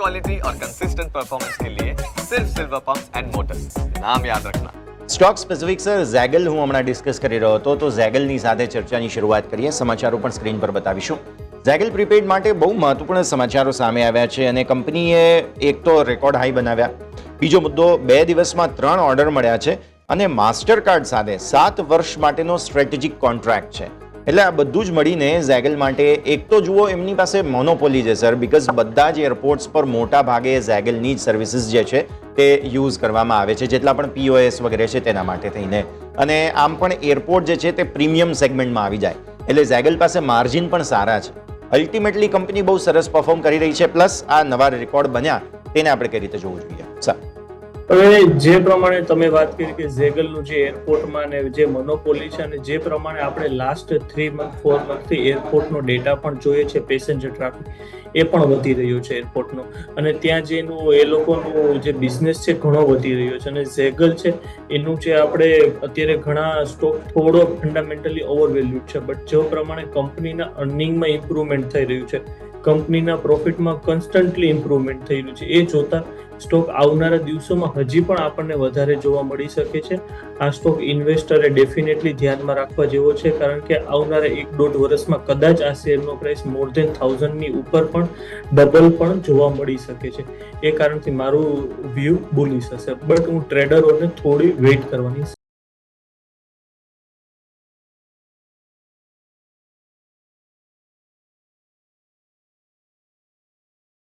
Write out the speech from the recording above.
Quality और consistent performance के लिए सिर्फ सिल्वर पंप्स एंड मोटर्स, नाम याद रखना। સ્ટોક સ્પેસિફિક સર ઝેગલ હું હમણાં ડિસ્કસ કરી રહ્યો હતો તો ઝેગલની સાથે ચર્ચાની શરૂઆત કરીએ. સમાચારો પણ સ્ક્રીન પર બતાવીશું. ઝેગલ પ્રીપેડ માટે બહુ મહત્વપૂર્ણ સમાચારો સામે આવ્યા છે અને કંપનીએ એક તો રેકોર્ડ હાઈ બનાવ્યા. બીજો મુદ્દો 2 દિવસમાં 3 ઓર્ડર મળ્યા છે અને માસ્ટર કાર્ડ સાથે 7 વર્ષ માટેનો સ્ટ્રેટેજિક કોન્ટ્રાક્ટ છે. એટલે આ બધું જ મળીને ઝેગલ માટે એક તો જુઓ એમની પાસે મોનોપોલી છે સર, બિકોઝ બધા જ એરપોર્ટ્સ પર મોટા ભાગે ઝેગલની જ સર્વિસીસ જે છે તે યુઝ કરવામાં આવે છે, જેટલા પણ POS વગેરે છે તેના માટે થઈને. અને આમ પણ એરપોર્ટ જે છે તે પ્રીમિયમ સેગમેન્ટમાં આવી જાય એટલે ઝેગલ પાસે માર્જિન પણ સારા છે. અલ્ટિમેટલી કંપની બહુ સરસ પરફોર્મ કરી રહી છે, પ્લસ આ નવા રેકોર્ડ બન્યા તેને આપણે કઈ રીતે જોવું જોઈએ સર? હવે જે પ્રમાણે તમે વાત કરી કે ઝેગલનું જે એરપોર્ટમાં ને જે મોનોપોલી છે અને જે પ્રમાણે આપણે લાસ્ટ 3 મંથ 4 મંથથી એરપોર્ટનો ડેટા પણ જોઈએ છે, પેસેન્જર ટ્રાફિક એ પણ વધી રહ્યો છે એરપોર્ટનો, અને ત્યાં જેનું એ લોકોનું જે બિઝનેસ છે ઘણો વધી રહ્યો છે. અને ઝેગલ છે એનું જે આપણે અત્યારે ઘણા સ્ટોક થોડો ફંડામેન્ટલી ઓવરવેલ્યુડ છે, બટ જે પ્રમાણે કંપનીના અર્નિંગમાં ઇમ્પ્રુવમેન્ટ થઈ રહ્યું છે, કંપનીના પ્રોફિટમાં કોન્સ્ટન્ટલી ઇમ્પ્રુવમેન્ટ થઈ રહ્યું છે, એ જોતા સ્ટોક આવનારા દિવસોમાં હજી પણ આપણને વધારે જોવા મળી શકે છે. આ સ્ટોક ઇન્વેસ્ટરે ડેફિનેટલી ધ્યાનમાં રાખવા જેવો છે, કારણ કે આવનારા 1-1.5 વર્ષમાં કદાચ આ શેરનો પ્રાઇસ મોર ધેન 1000 ની ઉપર પણ ડબલ પણ જોવા મળી શકે છે. એ કારણથી મારું વ્યૂ બુલિશ હશે, બટ હું ટ્રેડરોને થોડી વેઇટ કરવાની